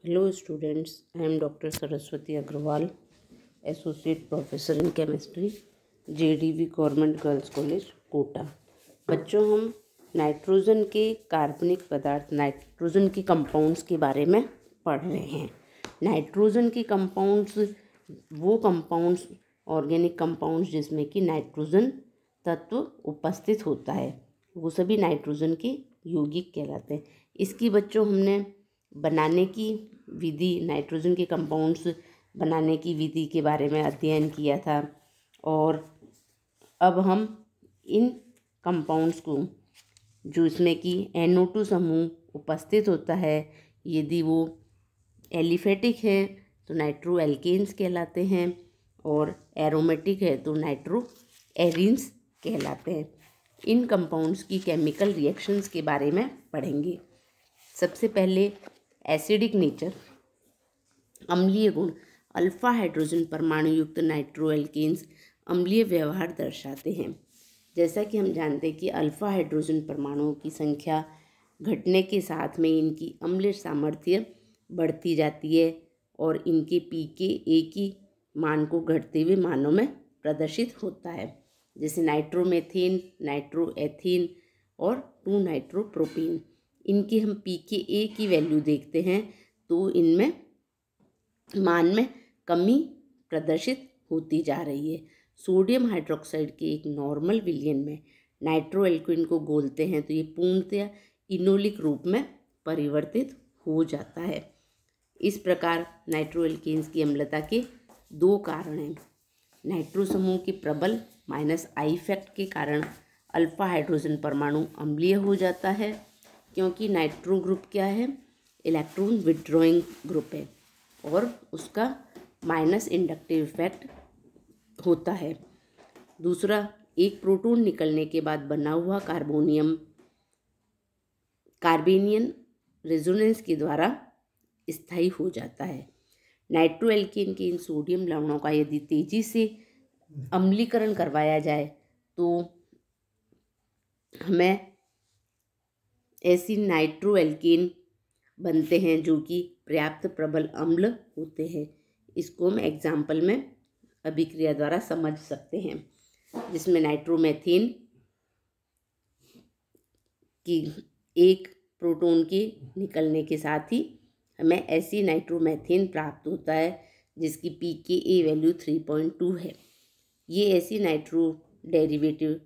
Hello students, I am Dr. Saraswati Agrawal, Associate Professor in Chemistry, JDV government girls college Kota. बच्चों, हम nitrogen के कार्बनिक पदार्थ nitrogen के कंपाउंड्स के बारे में पढ़ रहे हैं। नाइट्रोजन के कंपाउंड्स वो कंपाउंड्स ऑर्गेनिक कंपाउंड्स जिसमें कि नाइट्रोजन तत्व उपस्थित होता है, वो सभी नाइट्रोजन के यौगिक कहलाते हैं। इसकी बच्चों हमने बनाने की विधि, नाइट्रोजन के कंपाउंड्स बनाने की विधि के बारे में अध्ययन किया था। और अब हम इन कंपाउंड्स को, जो इसमें कि NO2 समूह उपस्थित होता है, यदि वो एलिफेटिक है तो नाइट्रो एल्केन्स कहलाते हैं, और एरोमेटिक है तो नाइट्रो एरीन्स कहलाते हैं। इन कंपाउंड्स की केमिकल रिएक्शंस के बारे में पढ़ेंगे। सबसे पहले एसिडिक नेचर, अम्लीय गुण। अल्फा हाइड्रोजन परमाणु युक्त नाइट्रो एल्केन्स अम्लीय व्यवहार दर्शाते हैं। जैसा कि हम जानते हैं कि अल्फा हाइड्रोजन परमाणुओं की संख्या घटने के साथ में इनकी अम्लीय सामर्थ्य बढ़ती जाती है और इनके pKa की मान को घटते हुए मानों में प्रदर्शित होता है, जैसे नाइट्रोमेथेन, नाइट्रोएथेन और 2-नाइट्रोप्रोपेन। इनकी हम pKa की वैल्यू देखते हैं तो इनमें मान में कमी प्रदर्शित होती जा रही है। सोडियम हाइड्रोक्साइड के एक नॉर्मल विलयन में नाइट्रो एल्केन को घोलते हैं तो ये पूर्णतया इनोलिक रूप में परिवर्तित हो जाता है। इस प्रकार नाइट्रो एल्केन्स की अम्लता के दो कारण हैं। नाइट्रो समूह के प्रबल -I इफेक्ट के कारण अल्फा हाइड्रोजन परमाणु अम्लीय हो जाता है, क्योंकि नाइट्रो ग्रुप क्या है, इलेक्ट्रॉन विड्रॉइंग ग्रुप है और उसका माइनस इंडक्टिव इफेक्ट होता है। दूसरा, एक प्रोटॉन निकलने के बाद बना हुआ कार्बेनियन रेजोनेंस के द्वारा स्थायी हो जाता है। नाइट्रो एल्केन के इन सोडियम लवणों का यदि तेजी से अम्लीकरण करवाया जाए तो हमें ऐसी नाइट्रो एल्केन बनते हैं जो कि पर्याप्त प्रबल अम्ल होते हैं। इसको हम एग्जाम्पल में अभिक्रिया द्वारा समझ सकते हैं, जिसमें नाइट्रोमेथेन की एक प्रोटॉन के निकलने के साथ ही हमें ऐसी नाइट्रोमेथेन प्राप्त होता है जिसकी pKa वैल्यू 3.2 है। ये ऐसी नाइट्रो डेरिवेटिव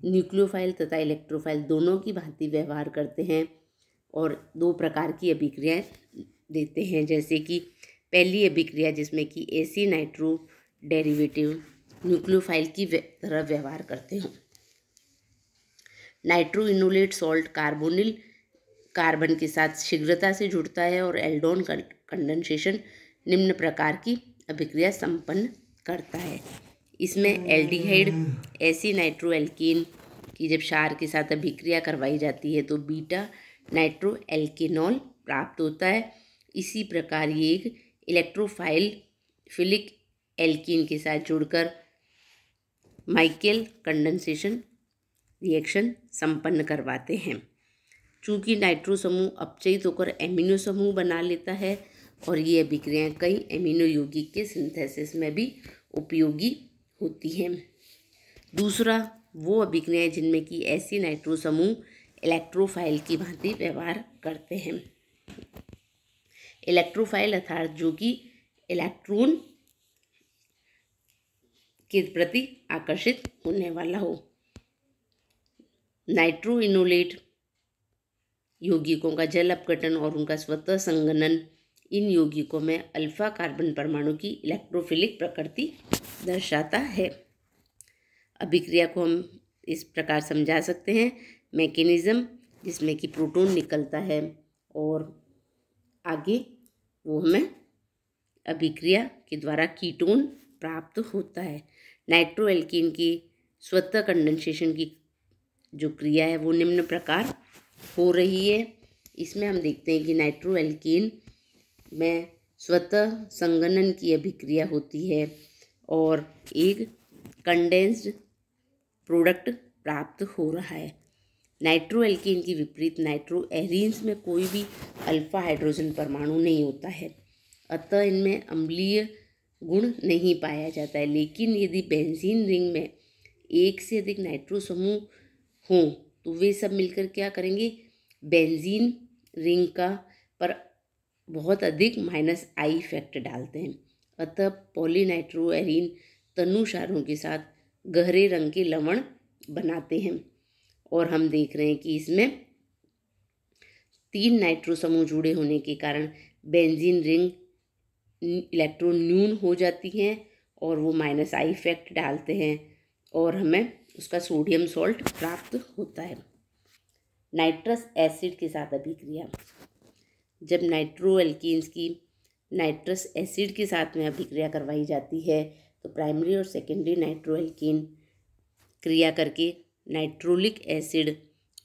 न्यूक्लियोफाइल तथा इलेक्ट्रोफाइल दोनों की भांति व्यवहार करते हैं और दो प्रकार की अभिक्रियाएं देते हैं, जैसे कि पहली अभिक्रिया जिसमें कि ऐसी नाइट्रो डेरिवेटिव न्यूक्लियोफाइल की तरह व्यवहार करते हैं। Nitro enolate salt carbonyl carbon के साथ शीघ्रता से जुड़ता है और एल्डोन कंडेंसेशन निम्न प्रकार की अभिक्रिया संपन्न करता है। इसमें एल्डिहाइड ऐसी नाइट्रो एल्केन की जब क्षार के साथ अभिक्रिया करवाई जाती है तो बीटा नाइट्रो एल्केनॉल प्राप्त होता है। इसी प्रकार ये एक इलेक्ट्रोफिलिक एल्कीन के साथ जुड़कर माइकल कंडेंसेशन रिएक्शन संपन्न करवाते हैं। चूँकि नाइट्रो समूह अपचयित होकर एमिनो समूह बना लेता है और ये अभिक्रियाएं कई एमिनो यौगिक के सिंथेसिस में भी उपयोगी होती हैं। दूसरा, वो अभिक्रियाएं जिनमें कि ऐसी नाइट्रो समूह इलेक्ट्रोफाइल की भांति व्यवहार करते हैं। इलेक्ट्रोफाइल अर्थात जो कि इलेक्ट्रॉन के प्रति आकर्षित होने वाला हो। नाइट्रो इनोलेट यौगिकों का जल अपघटन और उनका स्वतः संघनन इन यौगिकों में अल्फा कार्बन परमाणु की इलेक्ट्रोफिलिक प्रकृति दर्शाता है। अभिक्रिया को हम इस प्रकार समझा सकते हैं। मैकेनिज्म, जिसमें कि प्रोटॉन निकलता है और आगे वो हमें अभिक्रिया के द्वारा कीटोन प्राप्त होता है। नाइट्रो एल्केन की स्वतः कंडेंसेशन की जो क्रिया है वो निम्न प्रकार हो रही है। इसमें हम देखते हैं कि नाइट्रो एल्केन में स्वतः संघनन की अभिक्रिया होती है और एक कंडेंस्ड प्रोडक्ट प्राप्त हो रहा है। नाइट्रो एल्कीन की विपरीत नाइट्रो एरीन्स में कोई भी अल्फा हाइड्रोजन परमाणु नहीं होता है, अतः इनमें अम्लीय गुण नहीं पाया जाता है। लेकिन यदि बेंजीन रिंग में एक से अधिक नाइट्रो समूह हों तो वे सब मिलकर क्या करेंगे, बेंजीन रिंग का पर बहुत अधिक -I इफेक्ट डालते हैं। अतः पॉलीनाइट्रोएरीन तनुसारों के साथ गहरे रंग के लवण बनाते हैं। और हम देख रहे हैं कि इसमें 3 नाइट्रो समूह जुड़े होने के कारण बेंजीन रिंग इलेक्ट्रॉन न्यून हो जाती हैं और वो -I इफेक्ट डालते हैं और हमें उसका सोडियम सॉल्ट प्राप्त होता है। नाइट्रस एसिड के साथ अभिक्रिया। जब नाइट्रो एल्कीन्स की नाइट्रस एसिड के साथ में अभिक्रिया करवाई जाती है तो प्राइमरी और सेकेंडरी नाइट्रो एल्कीन क्रिया करके नाइट्रोलिक एसिड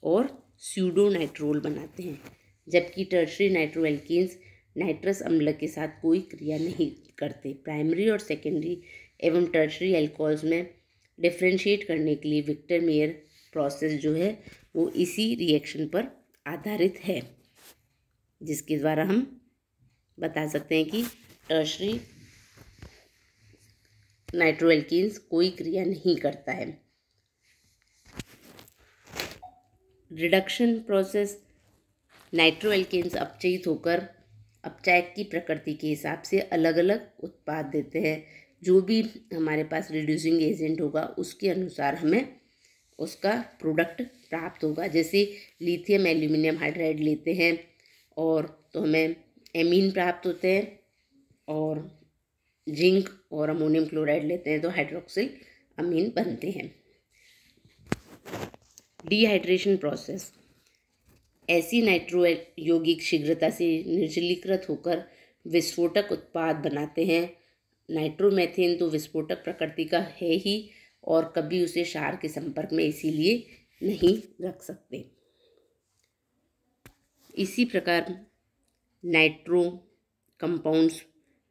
और स्यूडो नाइट्रोल बनाते हैं, जबकि टर्शरी नाइट्रो एल्कीन्स नाइट्रस अम्ल के साथ कोई क्रिया नहीं करते। प्राइमरी और सेकेंडरी एवं टर्शरी एल्कोहल्स में डिफ्रेंशिएट करने के लिए विक्टर मेयर प्रोसेस जो है वो इसी रिएक्शन पर आधारित है, जिसके द्वारा हम बता सकते हैं कि टर्शरी नाइट्रो एल्कीन्स कोई क्रिया नहीं करता है। Reduction process. नाइट्रो एल्कीन्स अपचयित होकर अपचायक की प्रकृति के हिसाब से अलग अलग उत्पाद देते हैं। जो भी हमारे पास रिड्यूसिंग एजेंट होगा उसके अनुसार हमें उसका प्रोडक्ट प्राप्त होगा। जैसे लिथियम एल्यूमिनियम हाइड्राइड लेते हैं और तो हमें एमीन प्राप्त होते हैं, और जिंक और अमोनियम क्लोराइड लेते हैं तो हाइड्रोक्सिल अमीन बनते हैं। Dehydration process. ऐसी नाइट्रो यौगिक शीघ्रता से निर्जलीकृत होकर विस्फोटक उत्पाद बनाते हैं। नाइट्रोमेथेन तो विस्फोटक प्रकृति का है ही और कभी उसे क्षार के संपर्क में इसीलिए नहीं रख सकते। इसी प्रकार नाइट्रो कंपाउंड्स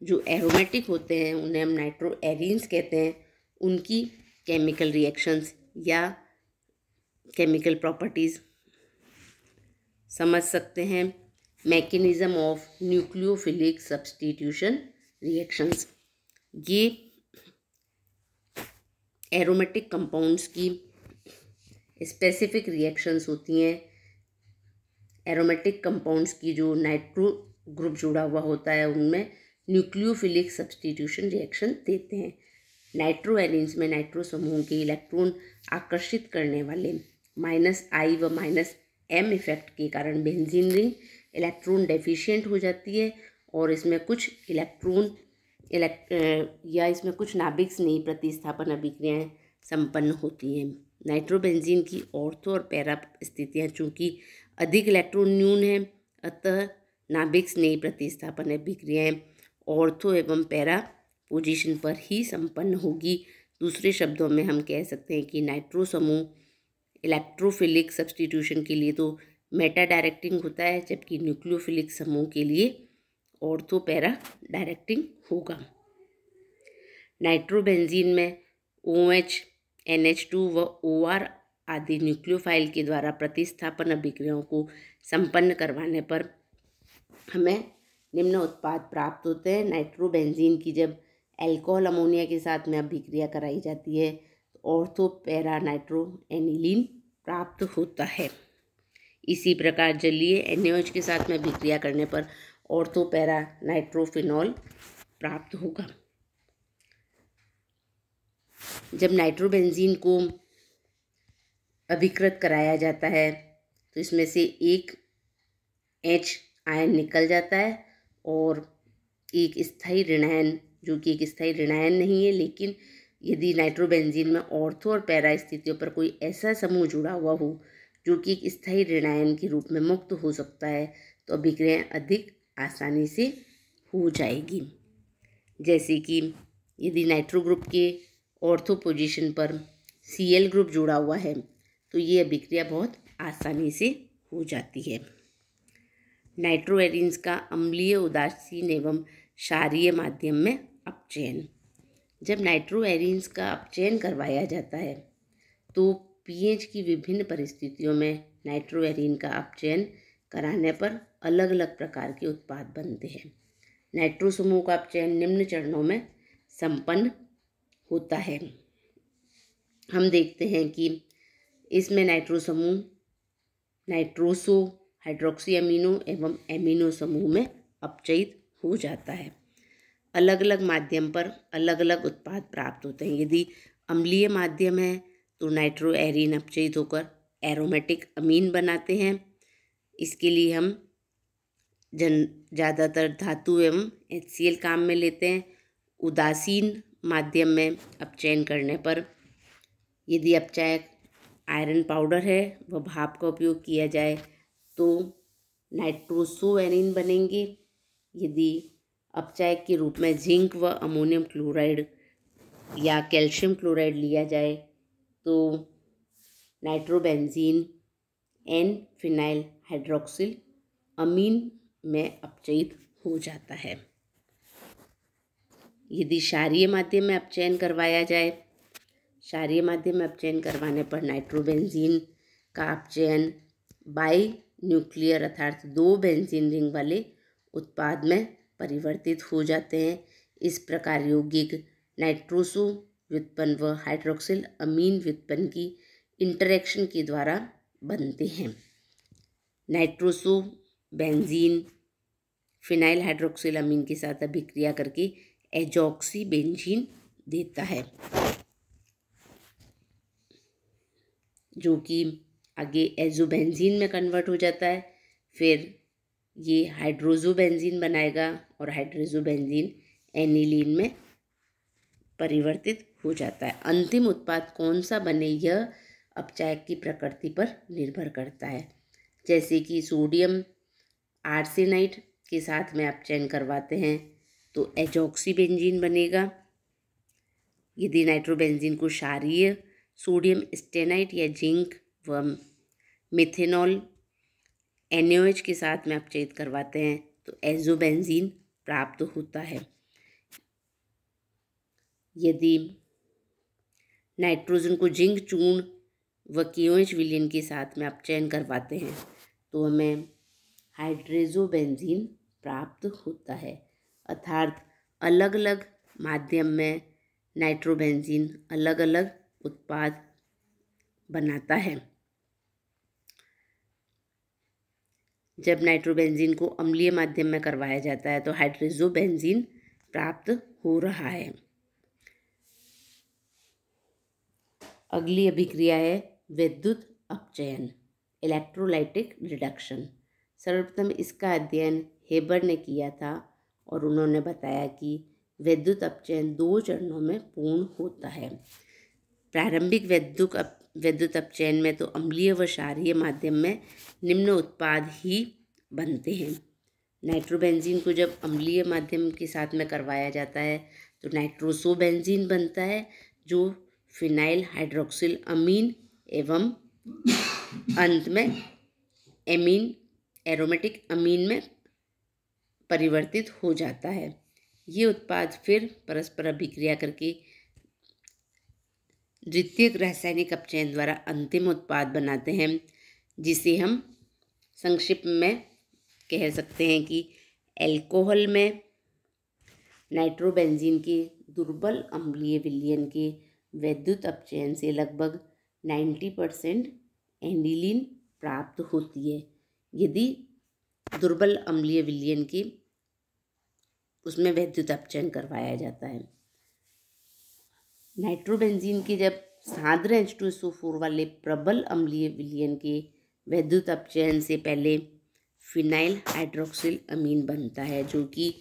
जो एरोमेटिक होते हैं उन्हें हम नाइट्रो एरीन्स कहते हैं। उनकी केमिकल रिएक्शंस या केमिकल प्रॉपर्टीज़ समझ सकते हैं। Mechanism of nucleophilic substitution reactions. ये एरोमेटिक कंपाउंड्स की स्पेसिफिक रिएक्शंस होती हैं। एरोमेटिक कंपाउंड्स की जो नाइट्रो ग्रुप जुड़ा हुआ होता है उनमें न्यूक्लियोफिलिक सब्स्टिट्यूशन रिएक्शन देते हैं। नाइट्रो एरीन्स में नाइट्रो समूह के इलेक्ट्रॉन आकर्षित करने वाले -I व -M इफेक्ट के कारण बेंजीन रिंग इलेक्ट्रॉन डेफिशिएंट हो जाती है और इसमें कुछ इसमें कुछ नाभिक स्नेही प्रतिस्थापन अभिक्रियाएं संपन्न होती हैं। नाइट्रोबेंजीन की ऑर्थो और पैरा स्थितियाँ चूँकि अधिक इलेक्ट्रॉन न्यून है, अतः नाभिक स्नेही प्रतिस्थापन अभिक्रियाएं ऑर्थो एवं पैरा पोजीशन पर ही संपन्न होगी। दूसरे शब्दों में हम कह सकते हैं कि नाइट्रो समूह इलेक्ट्रोफिलिक सब्स्टिट्यूशन के लिए तो मेटा डायरेक्टिंग होता है, जबकि न्यूक्लियोफिलिक समूह के लिए ऑर्थो पैरा डायरेक्टिंग होगा। नाइट्रोबेंजीन में OH, NH2 व OR आदि न्यूक्लियोफाइल के द्वारा प्रतिस्थापन अभिक्रियाओं को संपन्न करवाने पर हमें निम्न उत्पाद प्राप्त होते हैं। नाइट्रोबेंजीन की जब एल्कोहल अमोनिया के साथ में अभिक्रिया कराई जाती है तो ऑर्थो पैरा नाइट्रो एनिलीन प्राप्त होता है। इसी प्रकार जलीय NaOH के साथ में अभिक्रिया करने पर ऑर्थो पैरा नाइट्रोफिनॉल प्राप्त होगा। जब नाइट्रोबेंजीन को अभिकृत कराया जाता है तो इसमें से एक H आयन निकल जाता है और एक स्थायी ऋणायन, जो कि एक स्थायी ऋणायन नहीं है, लेकिन यदि नाइट्रोबेंजीन में ऑर्थो और पैरा स्थितियों पर कोई ऐसा समूह जुड़ा हुआ हो जो कि एक स्थायी ऋणायन के रूप में मुक्त हो सकता है तो अभिक्रियाएं अधिक आसानी से हो जाएगी। जैसे कि यदि नाइट्रो ग्रुप के ऑर्थो पोजीशन पर Cl ग्रुप जुड़ा हुआ है तो ये अभिक्रिया बहुत आसानी से हो जाती है। नाइट्रो एरीन्स का अम्लीय, उदासीन एवं क्षारीय माध्यम में अपचयन। जब नाइट्रो एरीन्स का अपचयन करवाया जाता है तो पीएच की विभिन्न परिस्थितियों में नाइट्रोएरीन का अपचयन कराने पर अलग अलग प्रकार के उत्पाद बनते हैं। नाइट्रो समूह का अपचयन निम्न चरणों में संपन्न होता है। हम देखते हैं कि इसमें नाइट्रो समूह नाइट्रोसो, हाइड्रोक्सी अमीनो एवं एमिनो समूह में अपचयित हो जाता है। अलग अलग माध्यम पर अलग अलग उत्पाद प्राप्त होते हैं। यदि अम्लीय माध्यम है तो नाइट्रोएरीन अपचयित होकर एरोमेटिक अमीन बनाते हैं। इसके लिए हम ज़्यादातर धातु एवं HCl काम में लेते हैं। उदासीन माध्यम में अपचयन करने पर यदि अपचायक आयरन पाउडर है वह भाप का उपयोग किया जाए तो नाइट्रोसोएरीन बनेंगे। यदि अपचायक के रूप में जिंक व अमोनियम क्लोराइड या कैल्शियम क्लोराइड लिया जाए तो नाइट्रोबेंजीन एन फिनाइल हाइड्रोक्सिल अमीन में अपचयित हो जाता है। यदि क्षारीय माध्यम में अपचयन करवाया जाए, क्षारीय माध्यम में अपचयन करवाने पर नाइट्रोबेंजीन का अपचयन बाई न्यूक्लियर अर्थात 2 बेंजीन रिंग वाले उत्पाद में परिवर्तित हो जाते हैं। इस प्रकार यौगिक नाइट्रोसो व्युत्पन्न व हाइड्रोक्सिल अमीन व्युत्पन्न की इंटरेक्शन के द्वारा बनते हैं। नाइट्रोसो बेंजीन फिनाइल हाइड्रोक्सिल अमीन के साथ अभिक्रिया करके एजॉक्सी बेंजीन देता है, जो कि आगे एजोबेंजीन में कन्वर्ट हो जाता है। फिर ये हाइड्रोजोबेंजीन बनाएगा और हाइड्रोजोबेंजीन एनिलीन में परिवर्तित हो जाता है। अंतिम उत्पाद कौन सा बने यह अपचायक की प्रकृति पर निर्भर करता है। जैसे कि सोडियम आर्सेनाइड के साथ में अपचयन करवाते हैं तो एजॉक्सीबेंजीन बनेगा। यदि नाइट्रोबेंजीन को क्षारीय सोडियम स्टेनाइट या जिंक व मिथेनॉल NaOH के साथ में अपचयित करवाते हैं तो एजोबेंजीन प्राप्त होता है। यदि नाइट्रोजन को जिंक चूर्ण व KOH विलयन के साथ में अपचयन करवाते हैं तो हमें हाइड्रोजोबेंजीन प्राप्त होता है। अर्थात अलग अलग माध्यम में नाइट्रोबेंजीन अलग अलग उत्पाद बनाता है। जब नाइट्रोबेंजीन को अम्लीय माध्यम में करवाया जाता है तो हाइड्रोजोबेंजीन प्राप्त हो रहा है। अगली अभिक्रिया है विद्युत अपचयन, इलेक्ट्रोलाइटिक रिडक्शन। सर्वप्रथम इसका अध्ययन हेबर ने किया था और उन्होंने बताया कि विद्युत अपचयन 2 चरणों में पूर्ण होता है। प्रारंभिक विद्युत अपचयन में तो अम्लीय व क्षारीय माध्यम में निम्न उत्पाद ही बनते हैं। नाइट्रोबेंजीन को जब अम्लीय माध्यम के साथ में करवाया जाता है तो नाइट्रोसोबेंजीन बनता है जो फिनाइल हाइड्रोक्सिल अमीन एवं अंत में एमीन एरोमेटिक अमीन में परिवर्तित हो जाता है। ये उत्पाद फिर परस्पर अभिक्रिया करके द्वितीयक रासायनिक अपचयन द्वारा अंतिम उत्पाद बनाते हैं, जिसे हम संक्षिप्त में कह सकते हैं कि एल्कोहल में नाइट्रोबेंजीन के दुर्बल अम्लीय विलयन के विद्युत अपचयन से लगभग 90% एनिलीन प्राप्त होती है। यदि दुर्बल अम्लीय विलयन के उसमें विद्युत अपचयन करवाया जाता है। नाइट्रोबेंजीन के जब सान्द्र H2SO4 वाले प्रबल अम्लीय विलयन के विद्युत अपचयन से पहले फिनाइल हाइड्रोक्सिल अमीन बनता है, जो कि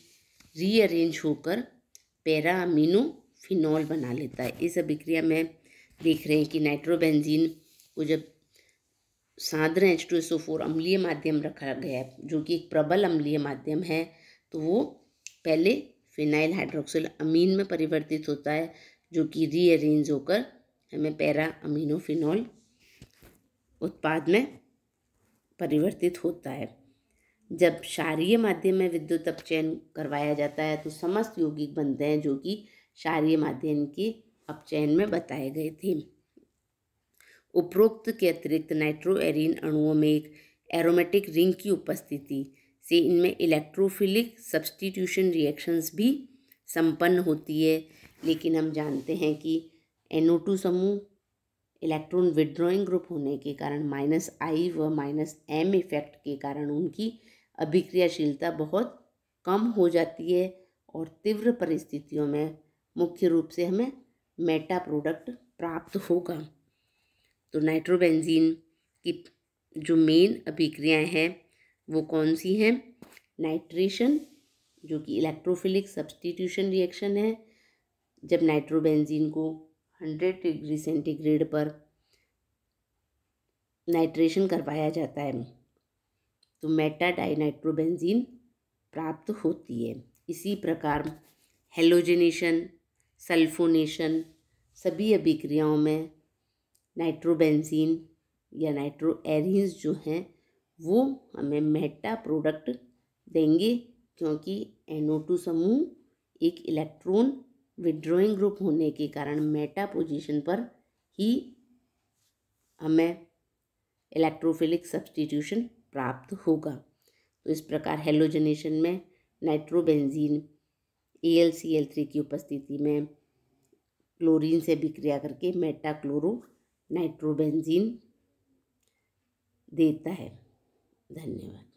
रीअरेंज होकर पैरा अमीनो फिनॉल बना लेता है। इस अभिक्रिया में देख रहे हैं कि नाइट्रोबेंजीन को जब सान्द्र H2SO4 अम्लीय माध्यम रखा गया है, जो कि एक प्रबल अम्लीय माध्यम है, तो वो पहले फिनाइल हाइड्रोक्सिल अमीन में परिवर्तित होता है, जो कि रीअरेंज होकर हमें पैरा अमीनो फिनॉल उत्पाद में परिवर्तित होता है। जब क्षारीय माध्यम में विद्युत अपचयन करवाया जाता है तो समस्त यौगिक बनते हैं, जो कि क्षारीय माध्यम के अपचयन में बताए गए थे। उपरोक्त के अतिरिक्त नाइट्रोएरीन अणुओं में एक एरोमेटिक रिंग की उपस्थिति से इनमें इलेक्ट्रोफिलिक सब्स्टिट्यूशन रिएक्शंस भी संपन्न होती है। लेकिन हम जानते हैं कि NO2 समूह इलेक्ट्रॉन विड्रॉइंग ग्रुप होने के कारण -I व -M इफेक्ट के कारण उनकी अभिक्रियाशीलता बहुत कम हो जाती है और तीव्र परिस्थितियों में मुख्य रूप से हमें मेटा प्रोडक्ट प्राप्त होगा। तो नाइट्रोबेंजीन की जो मेन अभिक्रियाएं हैं वो कौन सी हैं? नाइट्रेशन, जो कि इलेक्ट्रोफिलिक सब्स्टिट्यूशन रिएक्शन है। जब नाइट्रोबेंजीन को 100 डिग्री सेंटीग्रेड पर नाइट्रेशन करवाया जाता है तो मेटा डाइनाइट्रोबेंजीन प्राप्त होती है। इसी प्रकार हेलोजनेशन, सल्फोनेशन सभी अभिक्रियाओं में नाइट्रोबेंजीन या नाइट्रोएरीन्स जो हैं वो हमें मेटा प्रोडक्ट देंगे, क्योंकि NO2 समूह एक इलेक्ट्रॉन विड्रॉइंग ग्रुप होने के कारण मेटा पोजीशन पर ही हमें इलेक्ट्रोफिलिक सब्स्टिट्यूशन प्राप्त होगा। तो इस प्रकार हेलोजनेशन में नाइट्रोबेंजीन AlCl3 की उपस्थिति में क्लोरीन से विक्रिया करके मेटा क्लोरो नाइट्रोबेंजीन देता है। धन्यवाद।